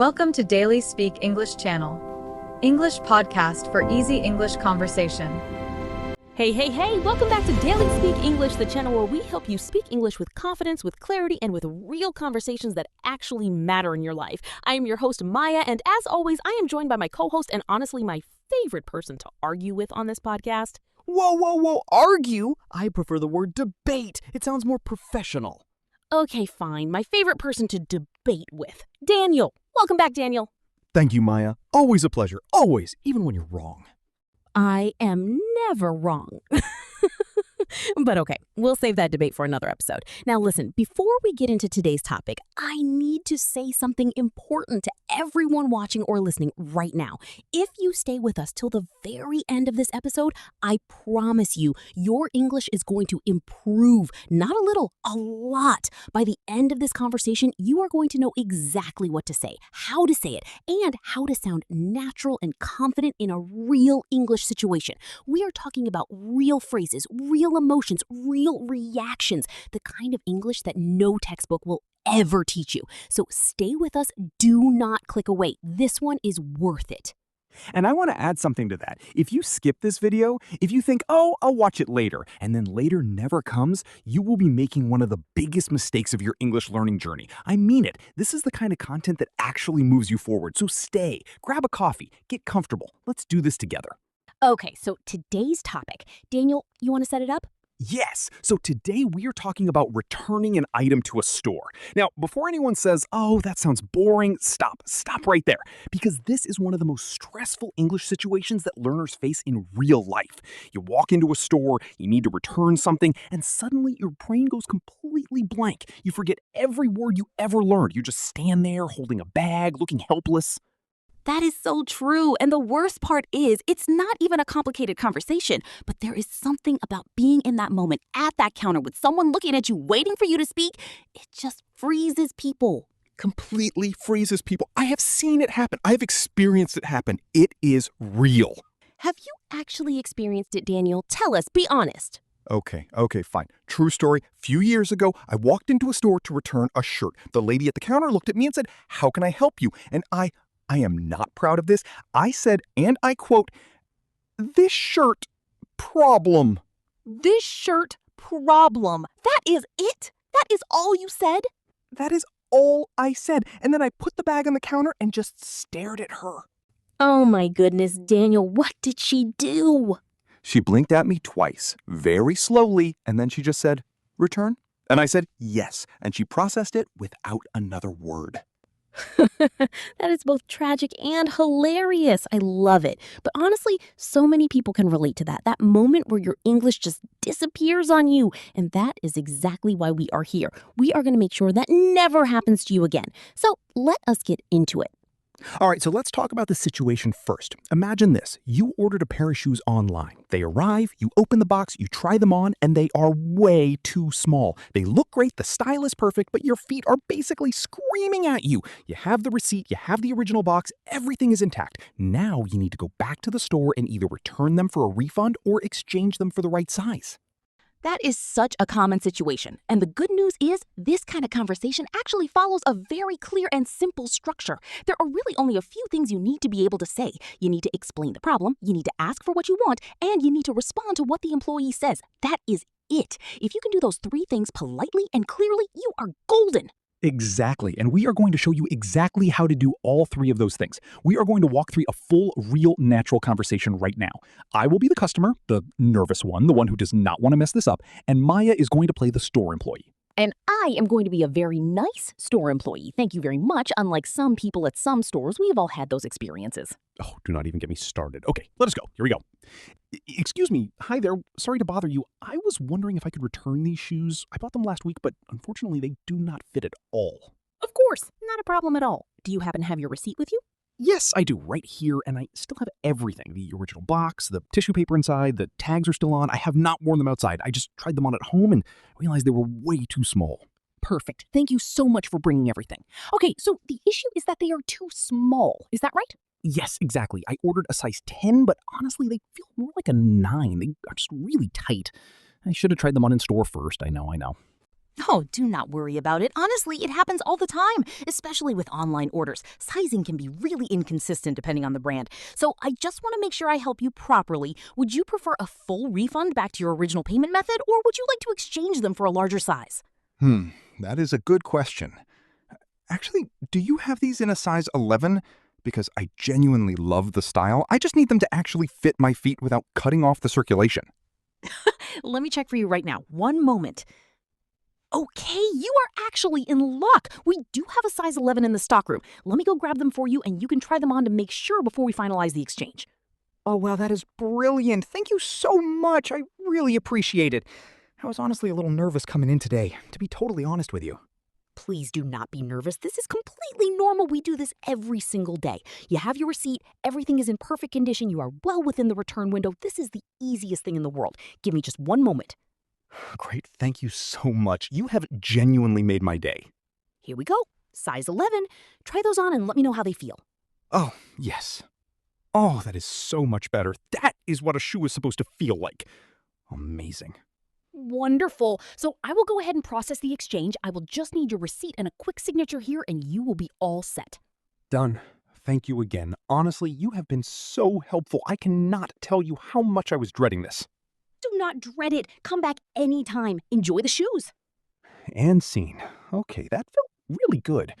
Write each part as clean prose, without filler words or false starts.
Welcome to Daily Speak English channel. English podcast for easy English conversation. Hey, welcome back to Daily Speak English, the channel where we help you speak English with confidence, with clarity, and with real conversations that actually matter in your life. I am your host, Maya, and as always, I am joined by my co-host and honestly my favorite person to argue with on this podcast. Whoa, argue? I prefer the word debate. It sounds more professional. Okay, fine, my favorite person to debate with, Daniel. Welcome back, Daniel. Thank you, Maya. Always a pleasure. Always, even when you're wrong. I am never wrong. But okay, we'll save that debate for another episode. Now listen, before we get into today's topic, I need to say something important to everyone watching or listening right now. If you stay with us till the very end of this episode, I promise you, your English is going to improve. Not a little, a lot. By the end of this conversation, you are going to know exactly what to say, how to say it, and how to sound natural and confident in a real English situation. We are talking about real phrases, real emotions, real reactions, the kind of English that no textbook will ever teach you. So stay with us. Do not click away. This one is worth it. And I want to add something to that. If you skip this video, if you think, oh, I'll watch it later, and then later never comes, you will be making one of the biggest mistakes of your English learning journey. I mean it. This is the kind of content that actually moves you forward. So stay, grab a coffee, get comfortable. Let's do this together. Okay, so today's topic. Daniel, you want to set it up? Yes, so today we are talking about returning an item to a store. Now, before anyone says, oh, that sounds boring, stop right there. Because this is one of the most stressful English situations that learners face in real life. You walk into a store, you need to return something, and suddenly your brain goes completely blank. You forget every word you ever learned. You just stand there holding a bag, looking helpless. That is so true. And the worst part is, it's not even a complicated conversation, but there is something about being in that moment at that counter with someone looking at you, waiting for you to speak. It just freezes people. Completely freezes people. I have seen it happen. I have experienced it happen. It is real. Have you actually experienced it, Daniel? Tell us, be honest. Okay, fine. True story. A few years ago, I walked into a store to return a shirt. The lady at the counter looked at me and said, "How can I help you?" And I am not proud of this. I said, and I quote, "This shirt problem." This shirt problem. That is it? That is all you said? That is all I said. And then I put the bag on the counter and just stared at her. Oh my goodness, Daniel, what did she do? She blinked at me twice, very slowly, and then she just said, "Return?" And I said, "Yes." And she processed it without another word. That is both tragic and hilarious. I love it. But honestly, so many people can relate to that. That moment where your English just disappears on you. And that is exactly why we are here. We are going to make sure that never happens to you again. So let us get into it. All right, so let's talk about the situation first. Imagine this. You ordered a pair of shoes online. They arrive, you open the box, you try them on, and they are way too small. They look great, the style is perfect, but your feet are basically screaming at you. You have the receipt, you have the original box, everything is intact. Now you need to go back to the store and either return them for a refund or exchange them for the right size. That is such a common situation. And the good news is this kind of conversation actually follows a very clear and simple structure. There are really only a few things you need to be able to say. You need to explain the problem, you need to ask for what you want, and you need to respond to what the employee says. That is it. If you can do those three things politely and clearly, you are golden. Exactly, and we are going to show you exactly how to do all three of those things. We are going to walk through a full, real, natural conversation right now. I will be the customer, the nervous one, the one who does not want to mess this up, and Maya is going to play the store employee. And I am going to be a very nice store employee. Thank you very much. Unlike some people at some stores, we have all had those experiences. Oh, do not even get me started. Okay, let us go. Here we go. Excuse me. Hi there. Sorry to bother you. I was wondering if I could return these shoes. I bought them last week, but unfortunately they do not fit at all. Of course, not a problem at all. Do you happen to have your receipt with you? Yes, I do, right here, and I still have everything. The original box, the tissue paper inside, the tags are still on. I have not worn them outside. I just tried them on at home and realized they were way too small. Perfect. Thank you so much for bringing everything. Okay, so the issue is that they are too small. Is that right? Yes, exactly. I ordered a size 10, but honestly, they feel more like a 9. They are just really tight. I should have tried them on in store first. I know. Oh, do not worry about it. Honestly, it happens all the time, especially with online orders. Sizing can be really inconsistent depending on the brand. So I just want to make sure I help you properly. Would you prefer a full refund back to your original payment method, or would you like to exchange them for a larger size? That is a good question. Actually, do you have these in a size 11? Because I genuinely love the style. I just need them to actually fit my feet without cutting off the circulation. Let me check for you right now. One moment. Okay, you are actually in luck. We do have a size 11 in the stockroom. Let me go grab them for you, and you can try them on to make sure before we finalize the exchange. Oh, wow, that is brilliant. Thank you so much. I really appreciate it. I was honestly a little nervous coming in today, to be totally honest with you. Please do not be nervous. This is completely normal. We do this every single day. You have your receipt. Everything is in perfect condition. You are well within the return window. This is the easiest thing in the world. Give me just one moment. Great, thank you so much. You have genuinely made my day. Here we go. Size 11. Try those on and let me know how they feel. Oh, yes. Oh, that is so much better. That is what a shoe is supposed to feel like. Amazing. Wonderful. So I will go ahead and process the exchange. I will just need your receipt and a quick signature here, and you will be all set. Done. Thank you again. Honestly, you have been so helpful. I cannot tell you how much I was dreading this. Do not dread it. Come back anytime. Enjoy the shoes. And scene. Okay, that felt really good.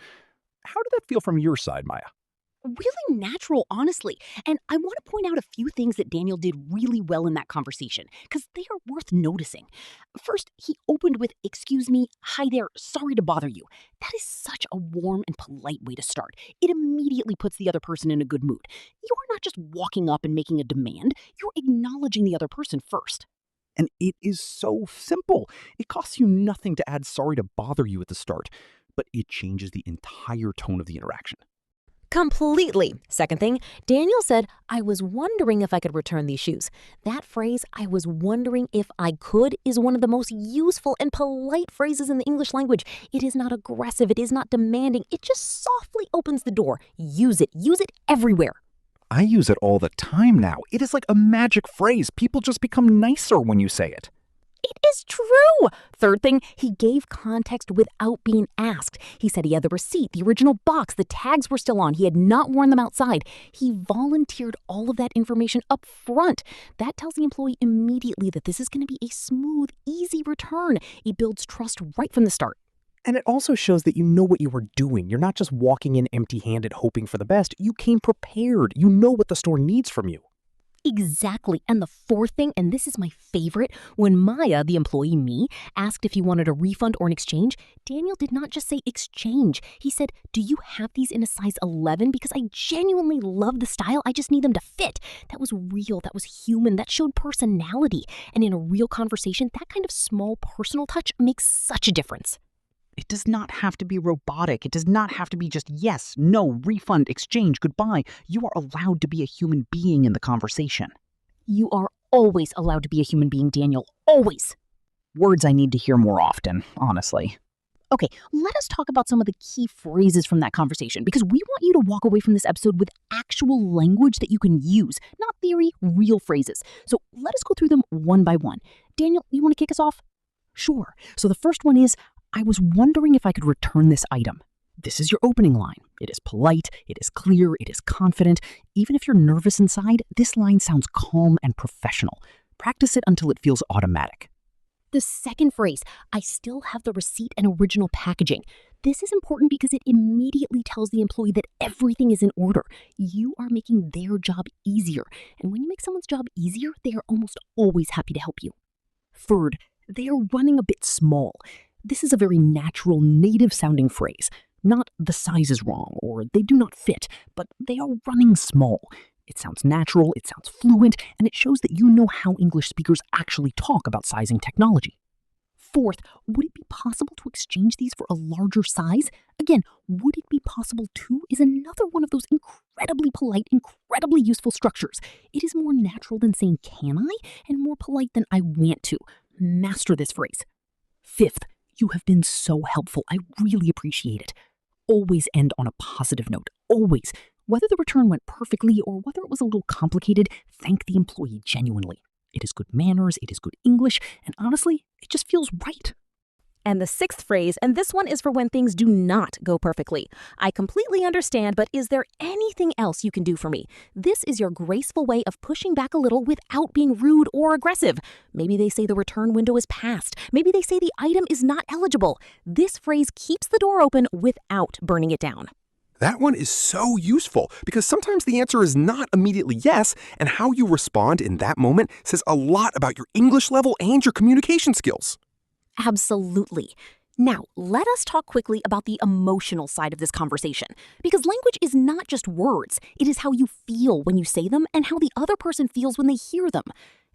How did that feel from your side, Maya? Really natural, honestly. And I want to point out a few things that Daniel did really well in that conversation, because they are worth noticing. First, he opened with, "Excuse me, hi there, sorry to bother you." That is such a warm and polite way to start. It immediately puts the other person in a good mood. You're not just walking up and making a demand, you're acknowledging the other person first. And it is so simple. It costs you nothing to add sorry to bother you at the start, but it changes the entire tone of the interaction. Completely. Second thing, Daniel said, "I was wondering if I could return these shoes." That phrase, "I was wondering if I could," is one of the most useful and polite phrases in the English language. It is not aggressive. It is not demanding. It just softly opens the door. Use it. Use it everywhere. I use it all the time now. It is like a magic phrase. People just become nicer when you say it. It is true. Third thing, he gave context without being asked. He said he had the receipt, the original box, the tags were still on. He had not worn them outside. He volunteered all of that information up front. That tells the employee immediately that this is going to be a smooth, easy return. It builds trust right from the start. And it also shows that you know what you were doing. You're not just walking in empty-handed hoping for the best. You came prepared. You know what the store needs from you. Exactly. And the fourth thing, and this is my favorite, when Maya, the employee, me, asked if he wanted a refund or an exchange, Daniel did not just say exchange. He said, "Do you have these in a size 11? Because I genuinely love the style. I just need them to fit." That was real. That was human. That showed personality. And in a real conversation, that kind of small personal touch makes such a difference. It does not have to be robotic. It does not have to be just yes, no, refund, exchange, goodbye. You are allowed to be a human being in the conversation. You are always allowed to be a human being, Daniel. Always. Words I need to hear more often, honestly. Okay, let us talk about some of the key phrases from that conversation, because we want you to walk away from this episode with actual language that you can use, not theory, real phrases. So let us go through them one by one. Daniel, you want to kick us off? Sure. So the first one is, "I was wondering if I could return this item." This is your opening line. It is polite, it is clear, it is confident. Even if you're nervous inside, this line sounds calm and professional. Practice it until it feels automatic. The second phrase, "I still have the receipt and original packaging." This is important because it immediately tells the employee that everything is in order. You are making their job easier. And when you make someone's job easier, they are almost always happy to help you. Third, they are running a bit small. This is a very natural, native-sounding phrase. Not "the size is wrong" or "they do not fit," but "they are running small." It sounds natural, it sounds fluent, and it shows that you know how English speakers actually talk about sizing technology. Fourth, would it be possible to exchange these for a larger size? Again, would it be possible to is another one of those incredibly polite, incredibly useful structures. It is more natural than saying "can I?" and more polite than "I want to." Master this phrase. Fifth, you have been so helpful. I really appreciate it. Always end on a positive note. Always. Whether the return went perfectly or whether it was a little complicated, thank the employee genuinely. It is good manners, it is good English, and honestly, it just feels right. And the sixth phrase, and this one is for when things do not go perfectly. I completely understand, but is there anything else you can do for me? This is your graceful way of pushing back a little without being rude or aggressive. Maybe they say the return window is passed. Maybe they say the item is not eligible. This phrase keeps the door open without burning it down. That one is so useful because sometimes the answer is not immediately yes, and how you respond in that moment says a lot about your English level and your communication skills. Absolutely. Now, let us talk quickly about the emotional side of this conversation, because language is not just words. It is how you feel when you say them and how the other person feels when they hear them.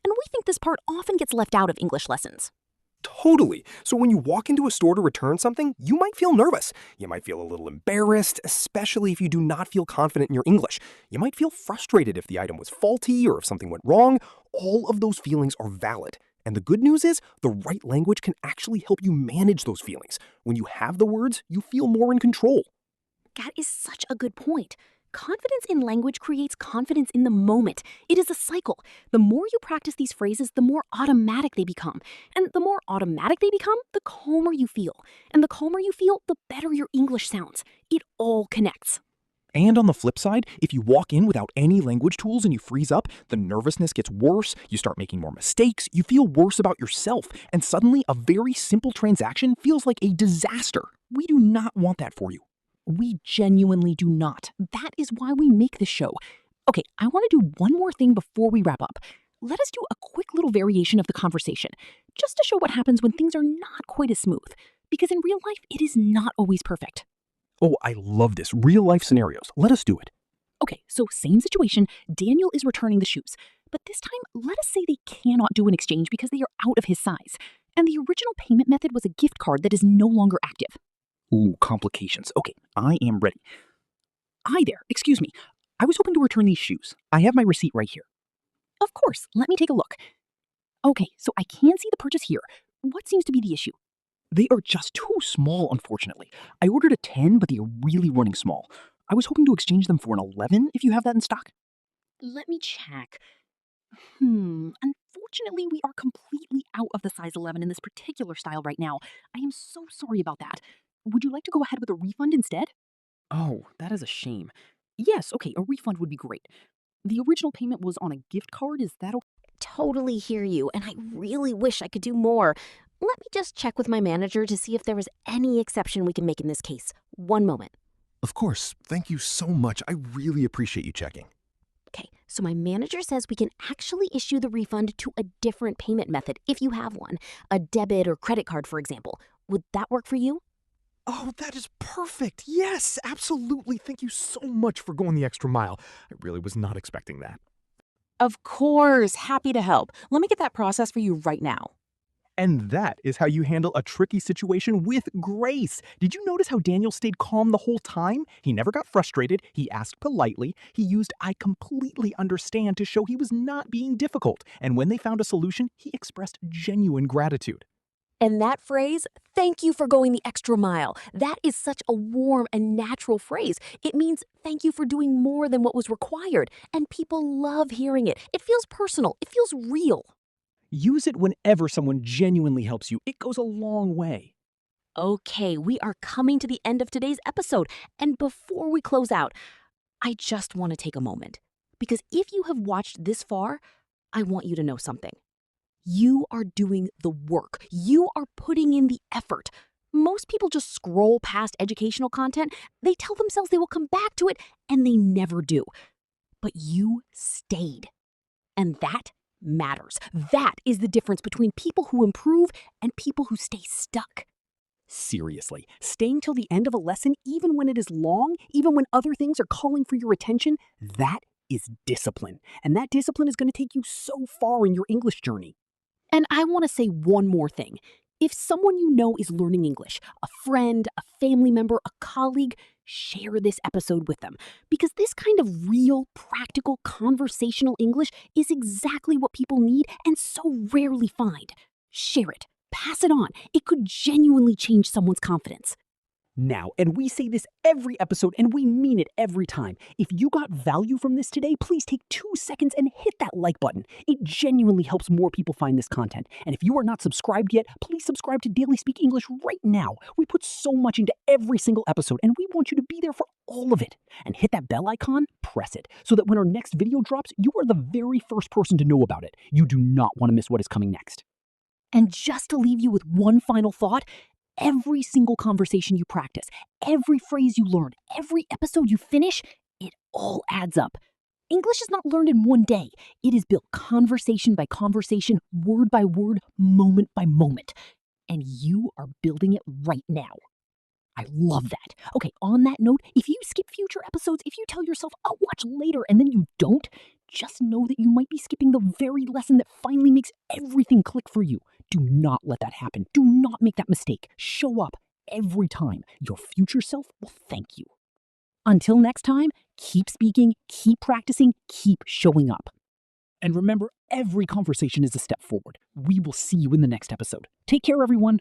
And we think this part often gets left out of English lessons. Totally. So when you walk into a store to return something, you might feel nervous. You might feel a little embarrassed, especially if you do not feel confident in your English. You might feel frustrated if the item was faulty or if something went wrong. All of those feelings are valid. And the good news is, the right language can actually help you manage those feelings. When you have the words, you feel more in control. That is such a good point. Confidence in language creates confidence in the moment. It is a cycle. The more you practice these phrases, the more automatic they become. And the more automatic they become, the calmer you feel. And the calmer you feel, the better your English sounds. It all connects. And on the flip side, if you walk in without any language tools and you freeze up, the nervousness gets worse, you start making more mistakes, you feel worse about yourself, and suddenly a very simple transaction feels like a disaster. We do not want that for you. We genuinely do not. That is why we make this show. Okay, I want to do one more thing before we wrap up. Let us do a quick little variation of the conversation, just to show what happens when things are not quite as smooth. Because in real life, it is not always perfect. Oh, I love this. Real life scenarios. Let us do it. Okay, so same situation. Daniel is returning the shoes. But this time, let us say they cannot do an exchange because they are out of his size. And the original payment method was a gift card that is no longer active. Ooh, complications. Okay, I am ready. Hi there, excuse me. I was hoping to return these shoes. I have my receipt right here. Of course, let me take a look. Okay, so I can see the purchase here. What seems to be the issue? They are just too small, unfortunately. I ordered a 10, but they are really running small. I was hoping to exchange them for an 11 if you have that in stock. Let me check. Unfortunately, we are completely out of the size 11 in this particular style right now. I am so sorry about that. Would you like to go ahead with a refund instead? Oh, that is a shame. Yes, okay, a refund would be great. The original payment was on a gift card, is that okay? Totally hear you, and I really wish I could do more. Let me just check with my manager to see if there is any exception we can make in this case. One moment. Of course. Thank you so much. I really appreciate you checking. Okay, so my manager says we can actually issue the refund to a different payment method if you have one. A debit or credit card, for example. Would that work for you? Oh, that is perfect. Yes, absolutely. Thank you so much for going the extra mile. I really was not expecting that. Of course, happy to help. Let me get that process for you right now. And that is how you handle a tricky situation with grace. Did you notice how Daniel stayed calm the whole time? He never got frustrated. He asked politely. He used "I completely understand" to show he was not being difficult. And when they found a solution, he expressed genuine gratitude. And that phrase, thank you for going the extra mile, that is such a warm and natural phrase. It means thank you for doing more than what was required. And people love hearing it. It feels personal. It feels real. Use it whenever someone genuinely helps you. It goes a long way. Okay, we are coming to the end of today's episode. And before we close out, I just want to take a moment. Because if you have watched this far, I want you to know something. You are doing the work. You are putting in the effort. Most people just scroll past educational content. They tell themselves they will come back to it, and they never do. But you stayed. And that matters. That is the difference between people who improve and people who stay stuck. Seriously, staying till the end of a lesson, even when it is long, even when other things are calling for your attention, that is discipline. And that discipline is going to take you so far in your English journey. And I want to say one more thing. If someone you know is learning English, a friend, a family member, a colleague, share this episode with them. Because this kind of real, practical, conversational English is exactly what people need and so rarely find. Share it. Pass it on. It could genuinely change someone's confidence. now. And we say this every episode, and we mean it every time. If you got value from this today, please take 2 seconds and hit that like button. It genuinely helps more people find this content. And if you are not subscribed yet, please subscribe to Daily Speak English right now. We put so much into every single episode, and we want you to be there for all of it. And hit that bell icon, press it, so that when our next video drops, you are the very first person to know about it. You do not want to miss what is coming next. And just to leave you with one final thought, every single conversation you practice, every phrase you learn, every episode you finish, it all adds up. English is not learned in one day. It is built conversation by conversation, word by word, moment by moment. And you are building it right now. I love that. Okay, on that note, if you skip future episodes, if you tell yourself, I'll watch later, and then you don't, just know that you might be skipping the very lesson that finally makes everything click for you. Do not let that happen. Do not make that mistake. Show up every time. Your future self will thank you. Until next time, keep speaking, keep practicing, keep showing up. And remember, every conversation is a step forward. We will see you in the next episode. Take care, everyone.